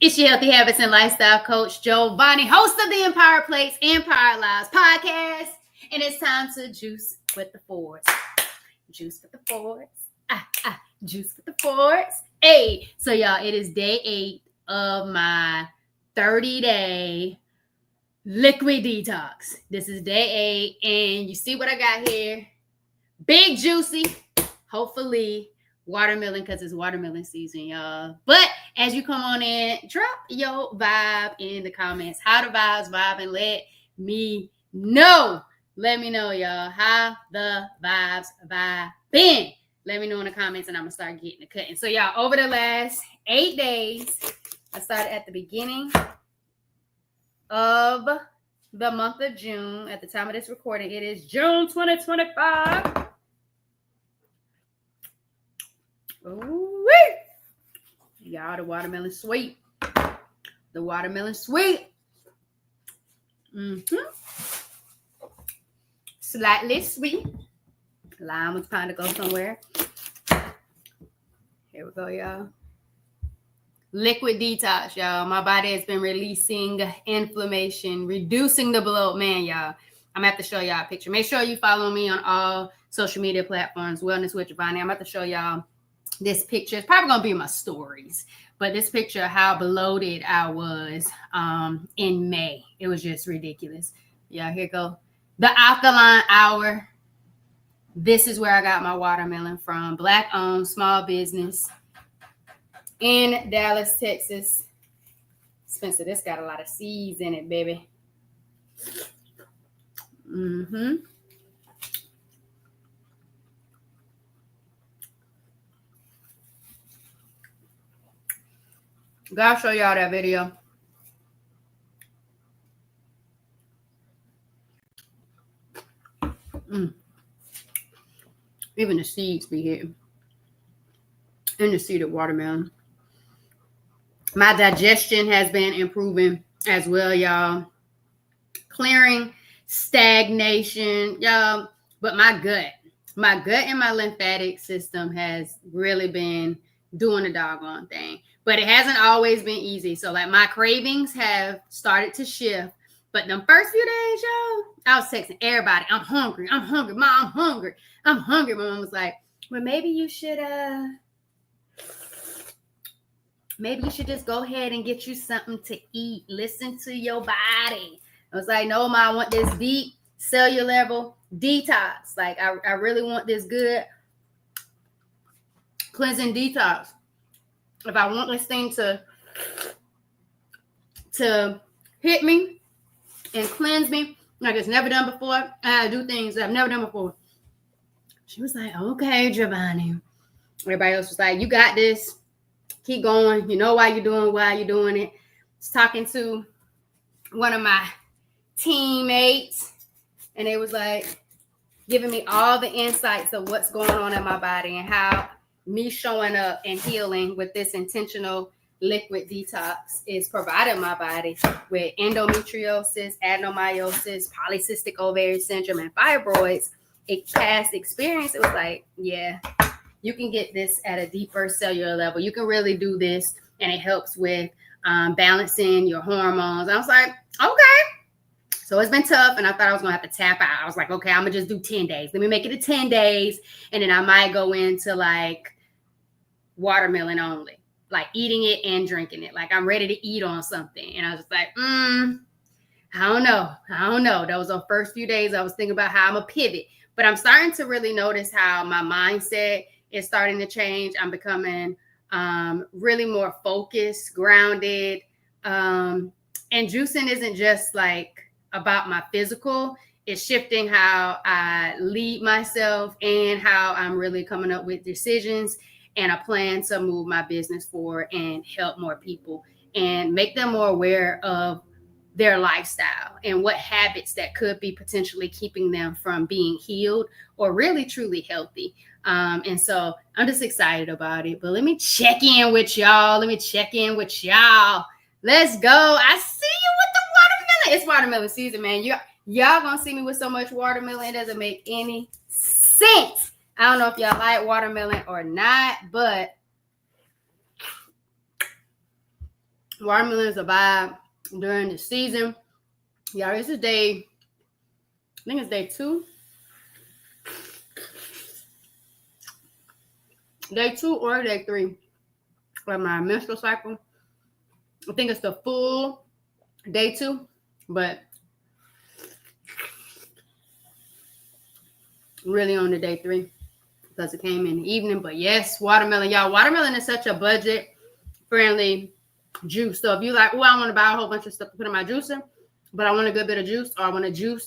It's your Healthy Habits and Lifestyle Coach, Jovonnie, host of the Empower Plates, Empire Lives podcast. And it's time to juice with the Fords. Juice with the Fords. Juice with the Fords. Hey, so y'all, it is day 8 of my 30-day liquid detox. This is day 8, and you see what I got here? Big juicy, hopefully watermelon, because it's watermelon season, y'all. But as you come on in, drop your vibe in the comments. How the vibes vibe, and let me know. Let me know, y'all, how the vibes vibing. Let me know in the comments, and I'm going to start getting the cutting. So, y'all, over the last 8 days, I started at the beginning of the month of June. At the time of this recording, it is June 2025. Ooh, y'all, the watermelon sweet. The watermelon sweet. Slightly sweet. Lime was trying to go somewhere. Here we go, y'all. Liquid detox, y'all. My body has been releasing inflammation, reducing the bloat. Man, y'all, I'm going to have to show y'all a picture. Make sure you follow me on all social media platforms, Wellness with Jovonnie. I'm about to show y'all this picture. It's probably going to be in my stories, but this picture of how bloated I was in May. It was just ridiculous. Yeah, here go. The Alkaline Hour. This is where I got my watermelon from. Black-owned small business in Dallas, Texas. Spencer, this got a lot of seeds in it, baby. Gotta show y'all that video. Even the seeds be here. And the seeded watermelon. My digestion has been improving as well, y'all. Clearing stagnation, y'all. But my gut and my lymphatic system has really been doing the doggone thing. But it hasn't always been easy. So, like, my cravings have started to shift. But them first few days, y'all, I was texting everybody, I'm hungry. Mom, I'm hungry. My mom was like, well, maybe you should just go ahead and get you something to eat. Listen to your body. I was like, no, Ma, I want this deep cellular level detox. Like, I really want this good cleansing detox. If I want this thing to hit me and cleanse me like it's never done before, I do things that I've never done before. She was like, okay, Jovonnie. Everybody else was like, you got this. Keep going. You know why you're doing it. I was talking to one of my teammates, and they was like giving me all the insights of what's going on in my body and how me showing up and healing with this intentional liquid detox is providing my body with endometriosis, adenomyosis, polycystic ovarian syndrome, and fibroids. Past experience, it was like, yeah, you can get this at a deeper cellular level. You can really do this, and it helps with balancing your hormones. I was like, okay. So it's been tough, and I thought I was going to have to tap out. I was like, okay, I'm going to just do 10 days. Let me make it to 10 days, and then I might go into, like, watermelon only, like eating it and drinking it. Like, I'm ready to eat on something. And I was just like, I don't know. That was the first few days I was thinking about how I'm going to pivot. But I'm starting to really notice how my mindset is starting to change. I'm becoming really more focused, grounded. And juicing isn't just like about my physical. It's shifting how I lead myself and how I'm really coming up with decisions and a plan to move my business forward and help more people and make them more aware of their lifestyle and what habits that could be potentially keeping them from being healed or really truly healthy. And so I'm just excited about it. But let me check in with y'all. Let's go. I see you with the watermelon. It's watermelon season, man. Y'all gonna see me with so much watermelon. It doesn't make any sense. I don't know if y'all like watermelon or not, but Watermelon is a vibe during the season. Y'all, this is I think it's day 2. Day 2 or day 3 of my menstrual cycle. I think it's the full day 2, but really on the day 3 because it came in the evening. But yes, watermelon, y'all. Watermelon is such a budget-friendly juice. So if you like, oh, I want to buy a whole bunch of stuff to put in my juicer, but I want a good bit of juice, or I want to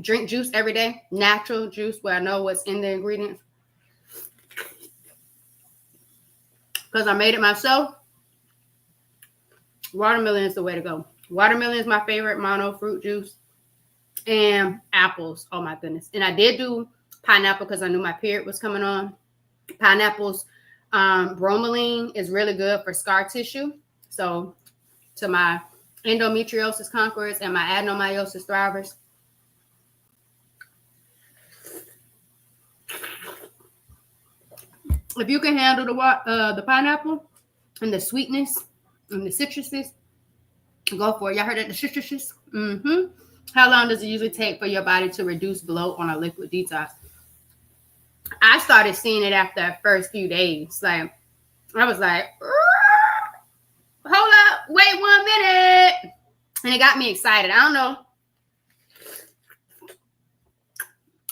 drink juice every day, natural juice where I know what's in the ingredients, because I made it myself, watermelon is the way to go. Watermelon is my favorite mono fruit juice. And apples. Oh my goodness. And I did do pineapple because I knew my period was coming on. Pineapples, bromelain is really good for scar tissue. So to my endometriosis conquerors and my adenomyosis thrivers. If you can handle the pineapple and the sweetness and the citruses, go for it. Y'all heard of the citruses? Mm-hmm. How long does it usually take for your body to reduce bloat on a liquid detox? I started seeing it after the first few days. Like, I was like, hold up, wait 1 minute. And it got me excited. I don't know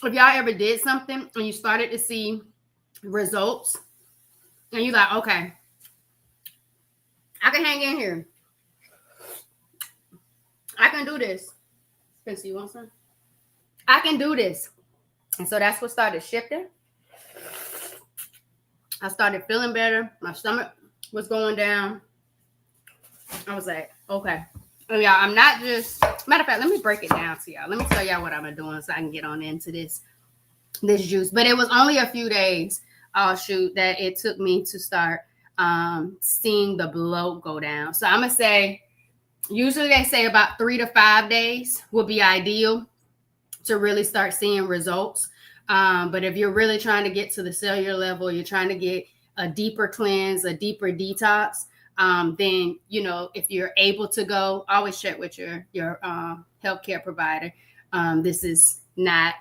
if y'all ever did something and you started to see results and you're like, okay, I can hang in here. I can do this. Spencer, you want some? I can do this. And so that's what started shifting. I started feeling better. My stomach was going down. I was like, okay. And y'all, I'm not just, matter of fact, let me break it down to y'all. Let me tell y'all what I'm doing so I can get on into this juice. But it was only a few days, that it took me to start seeing the bloat go down. So I'm going to say, usually they say about 3 to 5 days would be ideal to really start seeing results. But if you're really trying to get to the cellular level, you're trying to get a deeper cleanse, a deeper detox, then, you know, if you're able to go, always check with your healthcare provider. This is not,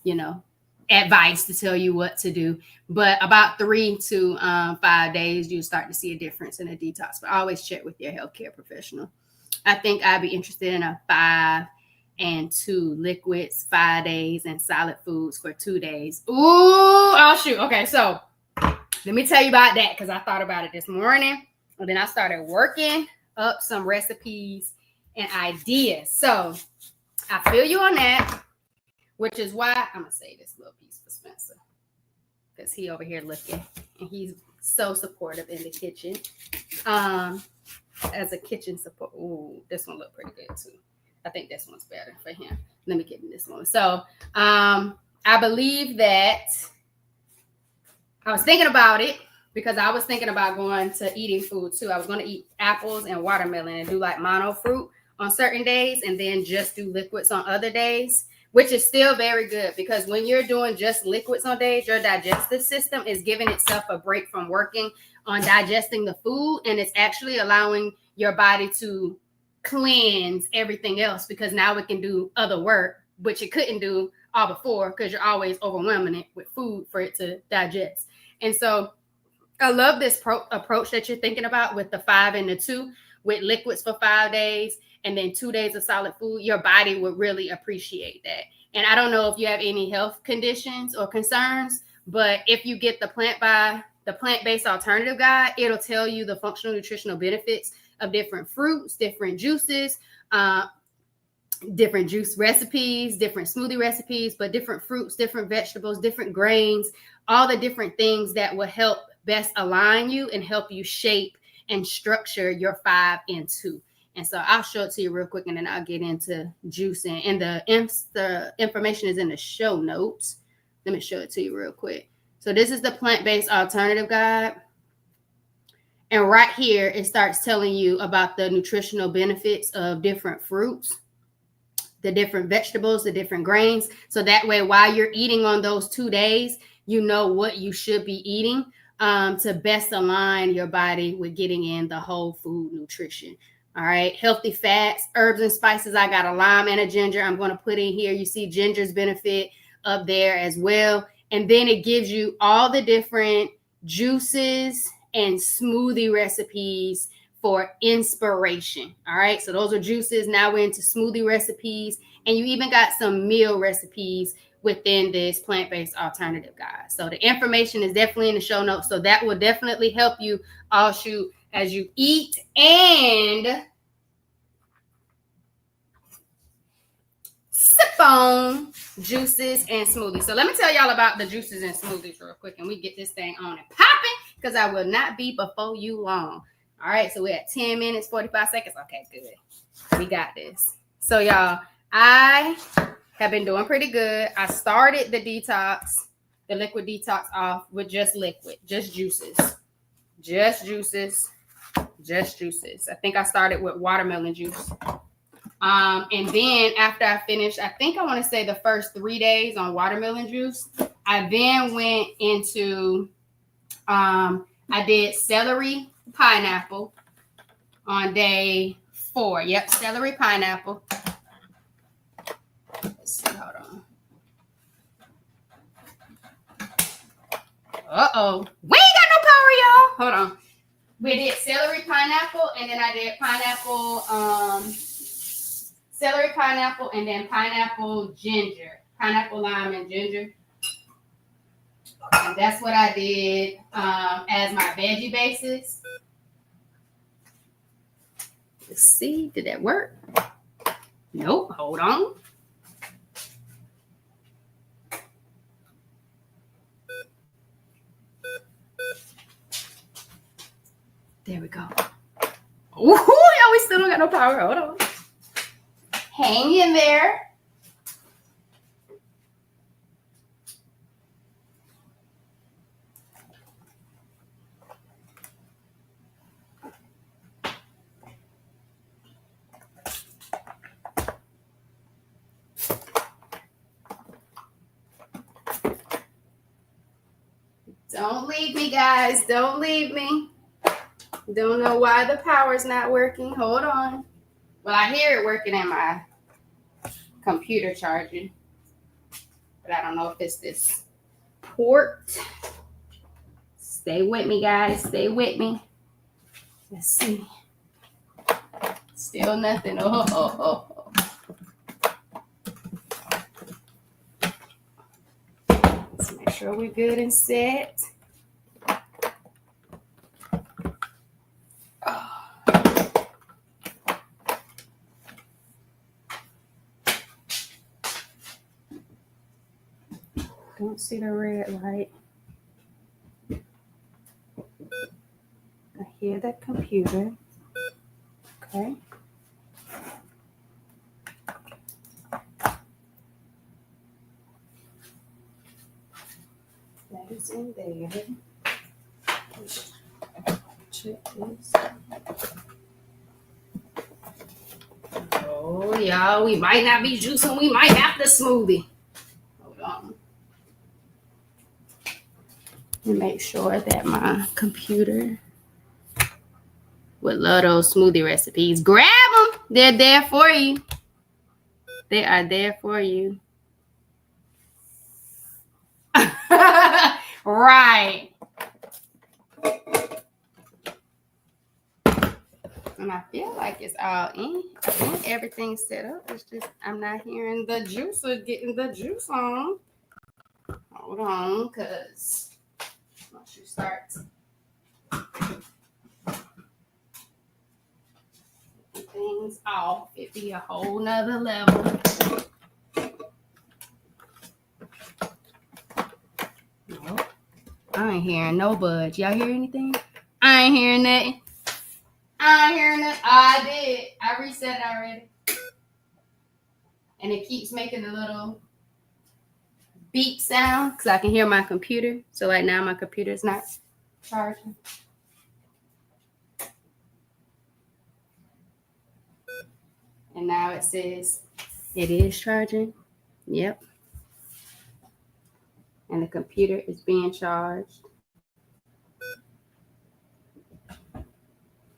you know, advice to tell you what to do, but about 3 to 5 days, you start to see a difference in a detox. But always check with your healthcare professional. I think I'd be interested in a 5 and 2 liquids, 5 days, and solid foods for 2 days. Ooh, oh shoot. Okay, so let me tell you about that because I thought about it this morning, and then I started working up some recipes and ideas. So I feel you on that, which is why I'm gonna save this little piece for Spencer because he over here looking, and he's so supportive in the kitchen. As a kitchen support. Ooh, this one looked pretty good too. I think this one's better for him. Let me give him this one. So I believe that I was thinking about it because I was thinking about going to eating food too. I was going to eat apples and watermelon and do like mono fruit on certain days and then just do liquids on other days, which is still very good because when you're doing just liquids on days, your digestive system is giving itself a break from working on digesting the food, and it's actually allowing your body to cleanse everything else because now it can do other work, which it couldn't do all before because you're always overwhelming it with food for it to digest. And so I love this approach that you're thinking about with the 5 and the 2 with liquids for 5 days and then 2 days of solid food. Your body would really appreciate that. And I don't know if you have any health conditions or concerns, but if you get the plant-based alternative guide, it'll tell you the functional nutritional benefits of different fruits, different juices, different juice recipes, different smoothie recipes, but different fruits, different vegetables, different grains, all the different things that will help best align you and help you shape and structure your 5 and 2. And so I'll show it to you real quick and then I'll get into juicing. And the information is in the show notes. Let me show it to you real quick. So this is the plant-based alternative guide. And right here, it starts telling you about the nutritional benefits of different fruits, the different vegetables, the different grains. So that way, while you're eating on those 2 days, you know what you should be eating. to best align your body with getting in the whole food nutrition. All right, healthy fats, herbs and spices. I got a lime and a ginger. I'm going to put in here. You see ginger's benefit up there as well. And then it gives you all the different juices and smoothie recipes for inspiration. All right, so those are juices. Now we're into smoothie recipes. And you even got some meal recipes within this plant-based alternative, guys. So the information is definitely in the show notes. So that will definitely help you all shoot as you eat and sip on juices and smoothies. So let me tell y'all about the juices and smoothies real quick, and we get this thing on and popping because I will not be before you long. All right, so we're at 10 minutes, 45 seconds. Okay, good. We got this. So y'all, I have been doing pretty good. I started the detox, the liquid detox off with just liquid, just juices. Just juices. Just juices. I think I started with watermelon juice. And then after I finished, I think I want to say the first 3 days on watermelon juice, I then went into, I did celery pineapple on day 4. Yep, celery pineapple. Let's see, hold on. Uh-oh. We ain't got no power, y'all. Hold on. We did celery pineapple, and then I did pineapple, celery pineapple, and then pineapple ginger. Pineapple, lime, and ginger. And that's what I did as my veggie basis. Let's see. Did that work? Nope. Hold on. There we go. Ooh, yeah, we still don't got no power. Hold on. Hang in there. Don't leave me, guys. Don't leave me. Don't know why the power's not working. Hold on. Well, I hear it working in my computer charging, but I don't know if it's this port. Stay with me, guys. Stay with me. Let's see. Still nothing. Oh. Let's make sure we're good and set. Don't see the red light. I hear the computer. Okay. That is in there. Check this. Oh, y'all, we might not be juicing. We might have the smoothie. Hold on. And make sure that my computer would love those smoothie recipes. Grab them. They're there for you. They are there for you. Right. And I feel like it's all in. I think everything's set up. It's just I'm not hearing the juicer getting the juice on. Hold on, because once you start things off, it'd be a whole nother level. Nope. I ain't hearing no budge. Y'all hear anything? I ain't hearing nothing. I ain't hearing nothing. I did. I reset it already. And it keeps making a little beep sound because I can hear my computer. So right now my computer is not charging. And now it says it is charging. Yep. And the computer is being charged.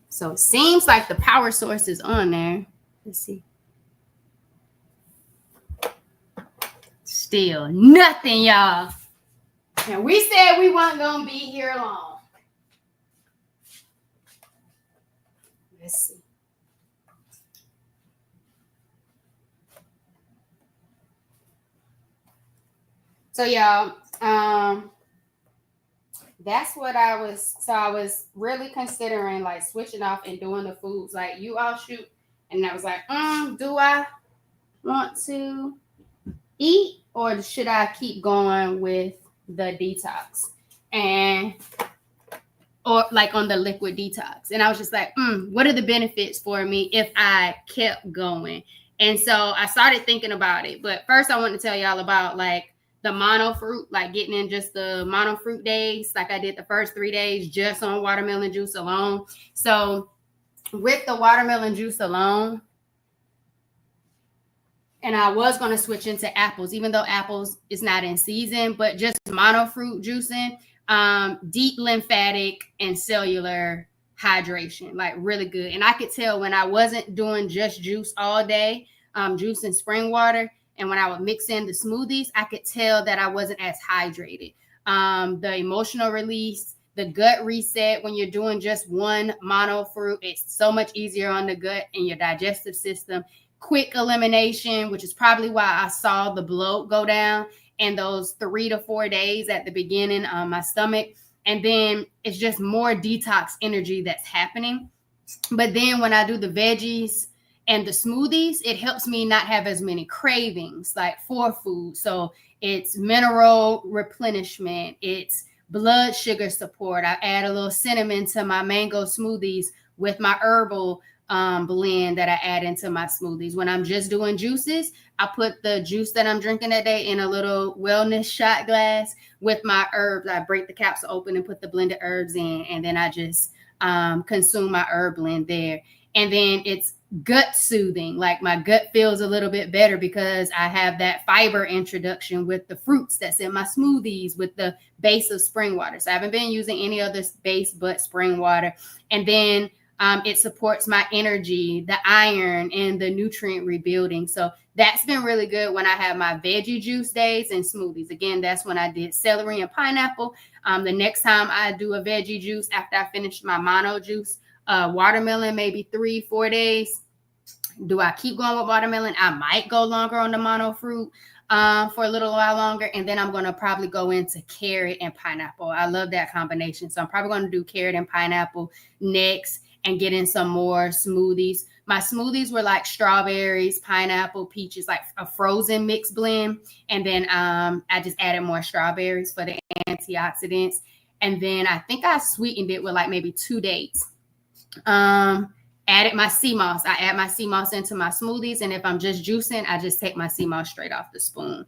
So it seems like the power source is on there. Let's see. Still nothing, y'all. And we said we weren't going to be here long. Let's see. So y'all, that's what I was really considering, like switching off and doing the foods like you all shoot. And I was like, do I want to eat or should I keep going with the detox and or like on the liquid detox? And I was just like, what are the benefits for me if I kept going? And so I started thinking about it. But first I want to tell y'all about like the mono fruit, like getting in just the mono fruit days. Like I did the first 3 days just on watermelon juice alone. So with the watermelon juice alone, and I was going to switch into apples, even though apples is not in season, but just mono fruit juicing, deep lymphatic and cellular hydration, like really good. And I could tell when I wasn't doing just juice all day, juice and spring water, and when I would mix in the smoothies, I could tell that I wasn't as hydrated. The emotional release, the gut reset, when you're doing just one mono fruit, it's so much easier on the gut and your digestive system. Quick elimination, which is probably why I saw the bloat go down in those 3 to 4 days at the beginning on my stomach. And then it's just more detox energy that's happening. But then when I do the veggies and the smoothies, it helps me not have as many cravings like for food. So it's mineral replenishment. It's blood sugar support. I add a little cinnamon to my mango smoothies with my herbal blend that I add into my smoothies. When I'm just doing juices, I put the juice that I'm drinking that day in a little wellness shot glass with my herbs. I break the capsule open and put the blended herbs in, and then I just consume my herb blend there. And then it's gut soothing. Like my gut feels a little bit better because I have that fiber introduction with the fruits that's in my smoothies with the base of spring water. So I haven't been using any other base but spring water. And then it supports my energy, the iron, and the nutrient rebuilding. So that's been really good when I have my veggie juice days and smoothies. Again, that's when I did celery and pineapple. The next time I do a veggie juice after I finish my mono juice, watermelon, maybe 3-4 days. Do I keep going with watermelon? I might go longer on the mono fruit for a little while longer. And then I'm going to probably go into carrot and pineapple. I love that combination. So I'm probably going to do carrot and pineapple next and get in some more smoothies. My smoothies were like strawberries, pineapple, peaches, like a frozen mixed blend. And then I just added more strawberries for the antioxidants. And then I think I sweetened it with like maybe 2 dates. Added my sea moss. I add my sea moss into my smoothies. And if I'm just juicing, I just take my sea moss straight off the spoon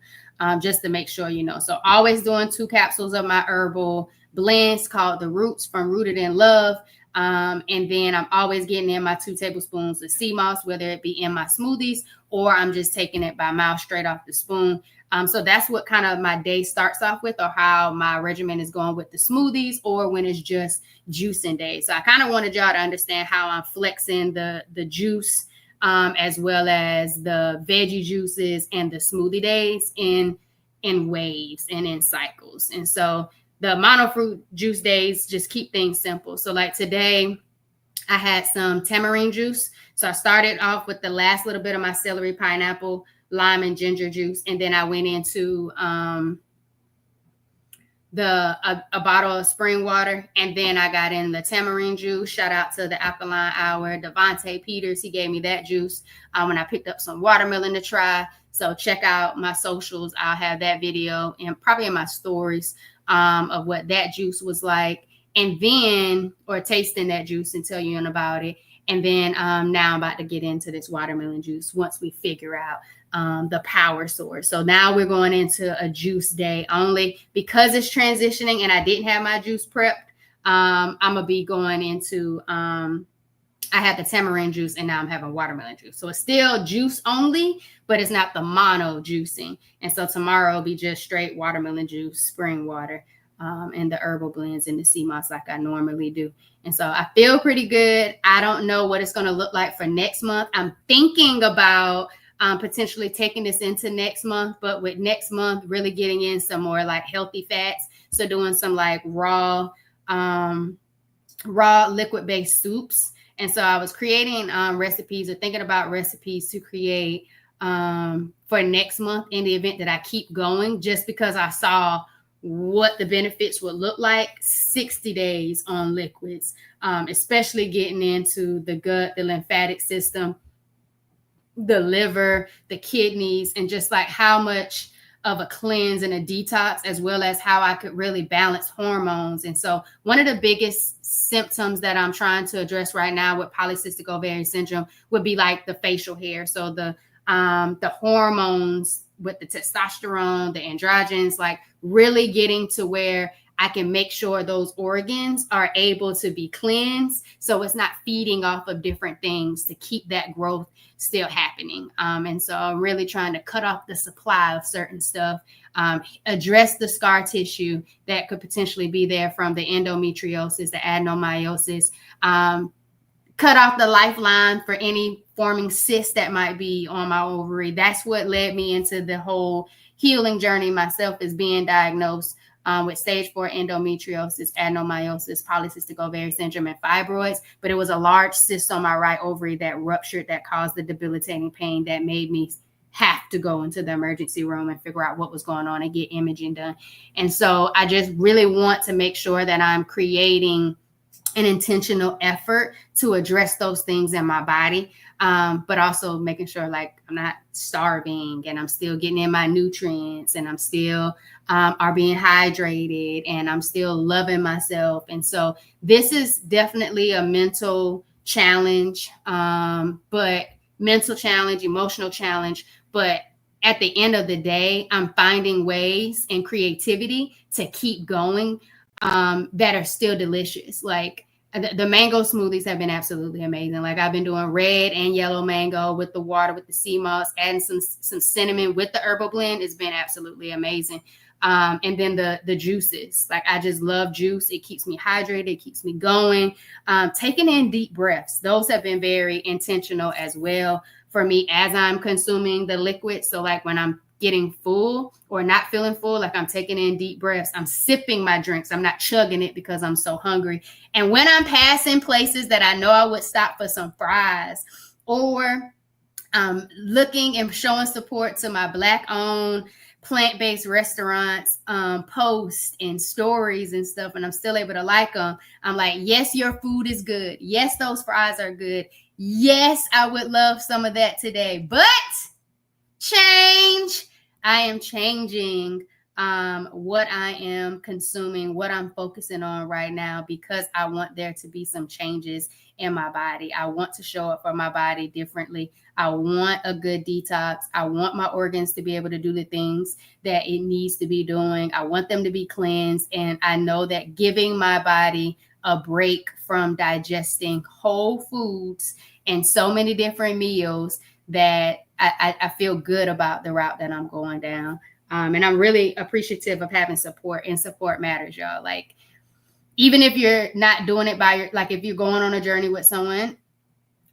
just to make sure, you know. So always doing 2 capsules of my herbal blends called the Roots from Rooted in Love. And then I'm always getting in my 2 tablespoons of sea moss, whether it be in my smoothies or I'm just taking it by mouth straight off the spoon. So that's what kind of my day starts off with, or how my regimen is going with the smoothies, or when it's just juicing day. So I kind of wanted y'all to understand how I'm flexing the juice as well as the veggie juices and the smoothie days in waves and in cycles. And so the mono fruit juice days just keep things simple. So like today, I had some tamarind juice. So I started off with the last little bit of my celery, pineapple, lime, and ginger juice. And then I went into a bottle of spring water. And then I got in the tamarind juice. Shout out to the Alkaline Hour, Devontae Peters. He gave me that juice when I picked up some watermelon to try. So check out my socials. I'll have that video and probably in my stories of what that juice was like. And then, or tasting that juice and tell you about it. And then now I'm about to get into this watermelon juice once we figure out the power source. So now we're going into a juice day only because it's transitioning and I didn't have my juice prepped. I'm going to be going into, I had the tamarind juice and now I'm having watermelon juice. So it's still juice only, but it's not the mono juicing. And so tomorrow will be just straight watermelon juice, spring water. and the herbal blends and the sea moss like I normally do. And so I feel pretty good. I don't know what it's going to look like for next month. I'm thinking about potentially taking this into next month, but with next month, really getting in some more like healthy fats. So doing some like raw liquid-based soups. And so I was creating recipes or thinking about recipes to create for next month in the event that I keep going, just because I saw what the benefits would look like 60 days on liquids, especially getting into the gut, the lymphatic system, the liver, the kidneys, and just like how much of a cleanse and a detox, as well as how I could really balance hormones. And so one of the biggest symptoms that I'm trying to address right now with polycystic ovarian syndrome would be like the facial hair. So the hormones with the testosterone, the androgens, like really getting to where I can make sure those organs are able to be cleansed. So it's not feeding off of different things to keep that growth still happening. And so I'm really trying to cut off the supply of certain stuff, address the scar tissue that could potentially be there from the endometriosis, the adenomyosis, cut off the lifeline for any forming cyst that might be on my ovary. That's what led me into the whole healing journey myself, is being diagnosed with stage 4 endometriosis, adenomyosis, polycystic ovarian syndrome, and fibroids. But it was a large cyst on my right ovary that ruptured, that caused the debilitating pain that made me have to go into the emergency room and figure out what was going on and get imaging done. And so I just really want to make sure that I'm creating an intentional effort to address those things in my body, but also making sure like I'm not starving and I'm still getting in my nutrients and I'm still are being hydrated and I'm still loving myself. And so this is definitely a mental challenge, emotional challenge. But at the end of the day, I'm finding ways and creativity to keep going that are still delicious. Like the mango smoothies have been absolutely amazing. Like I've been doing red and yellow mango with the water, with the sea moss, adding some cinnamon with the herbal blend. It's been absolutely amazing. And then the juices, like I just love juice. It keeps me hydrated. It keeps me going. Taking in deep breaths. Those have been very intentional as well for me as I'm consuming the liquid. So like when I'm getting full or not feeling full, like I'm taking in deep breaths, I'm sipping my drinks. I'm not chugging it because I'm so hungry. And when I'm passing places that I know I would stop for some fries, or looking and showing support to my Black-owned plant-based restaurants, posts and stories and stuff, and I'm still able to like them, I'm like, yes, your food is good. Yes, those fries are good. Yes, I would love some of that today. But change. I am changing what I am consuming, what I'm focusing on right now, because I want there to be some changes in my body. I want to show up for my body differently. I want a good detox. I want my organs to be able to do the things that it needs to be doing. I want them to be cleansed. And I know that giving my body a break from digesting whole foods and so many different meals, that I feel good about the route that I'm going down. And I'm really appreciative of having support, and support matters, y'all. Like, even if you're not doing it if you're going on a journey with someone,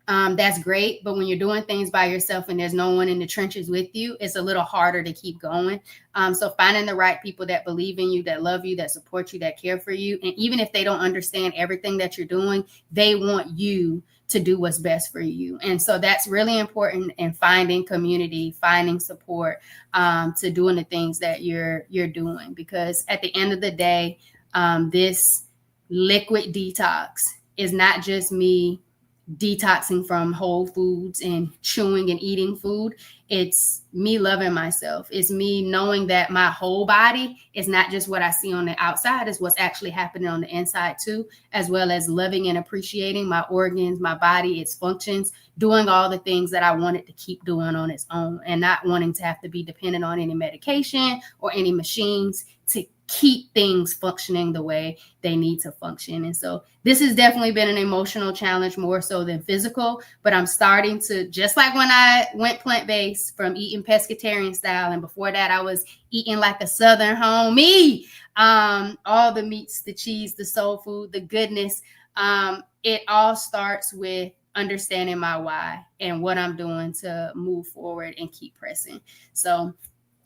that's great. But when you're doing things by yourself and there's no one in the trenches with you, it's a little harder to keep going. So finding the right people that believe in you, that love you, that support you, that care for you. And even if they don't understand everything that you're doing, they want you to do what's best for you. And so that's really important in finding community, finding support, to doing the things that you're doing. Because at the end of the day, this liquid detox is not just me detoxing from whole foods and chewing and eating food. It's me loving myself. It's me knowing that my whole body is not just what I see on the outside, is what's actually happening on the inside too, as well as loving and appreciating my organs, my body, its functions, doing all the things that I wanted to keep doing on its own, and not wanting to have to be dependent on any medication or any machines to keep things functioning the way they need to function. And so this has definitely been an emotional challenge more so than physical, but I'm starting to, just like when I went plant-based from eating pescatarian style, and before that I was eating like a Southern homie, all the meats, the cheese, the soul food, the goodness, it all starts with understanding my why and what I'm doing to move forward and keep pressing. So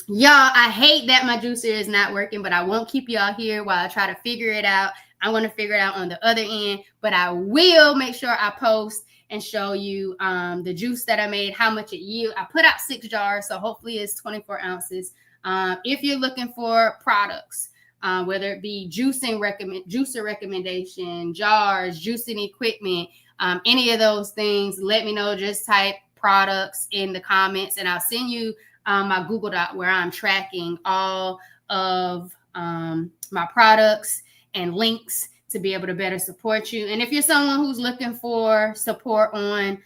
y'all, I hate that my juicer is not working, but I won't keep y'all here while I try to figure it out. I'm going to figure it out on the other end, but I will make sure I post and show you the juice that I made, how much it yields. I put out 6 jars, so hopefully it's 24 ounces. If you're looking for products, whether it be juicer recommendation, jars, juicing equipment, any of those things, let me know. Just type products in the comments and I'll send you my Google Doc where I'm tracking all of my products and links to be able to better support you. And if you're someone who's looking for support on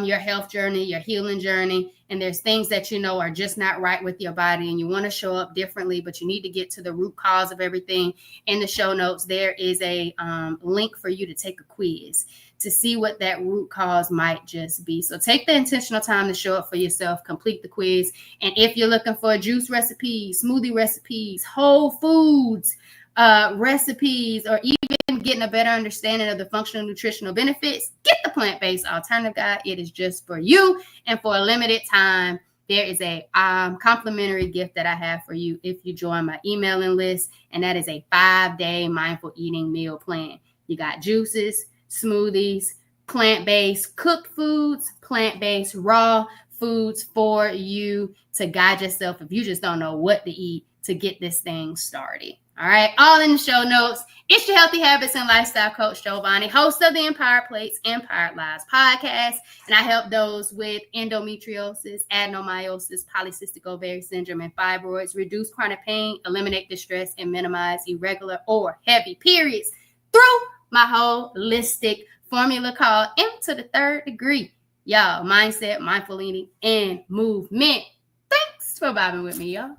your health journey, your healing journey, and there's things that you know are just not right with your body and you want to show up differently, but you need to get to the root cause of everything, in the show notes, there is a link for you to take a quiz to see what that root cause might just be. So take the intentional time to show up for yourself, complete the quiz. And if you're looking for juice recipes, smoothie recipes, whole foods recipes, or even getting a better understanding of the functional nutritional benefits, get the plant-based alternative guide. It is just for you. And for a limited time, there is a complimentary gift that I have for you if you join my emailing list. And that is a 5-day mindful eating meal plan. You got juices, smoothies, plant-based cooked foods, plant-based raw foods for you to guide yourself if you just don't know what to eat to get this thing started. All right, all in the show notes. It's your Healthy Habits and Lifestyle Coach, Jovonnie, host of the Empowered Plates, Empowered Lives podcast. And I help those with endometriosis, adenomyosis, polycystic ovary syndrome, and fibroids reduce chronic pain, eliminate distress, and minimize irregular or heavy periods through my holistic formula called M to the 3rd degree. Y'all, mindset, mindful eating, and movement. Thanks for vibing with me, y'all.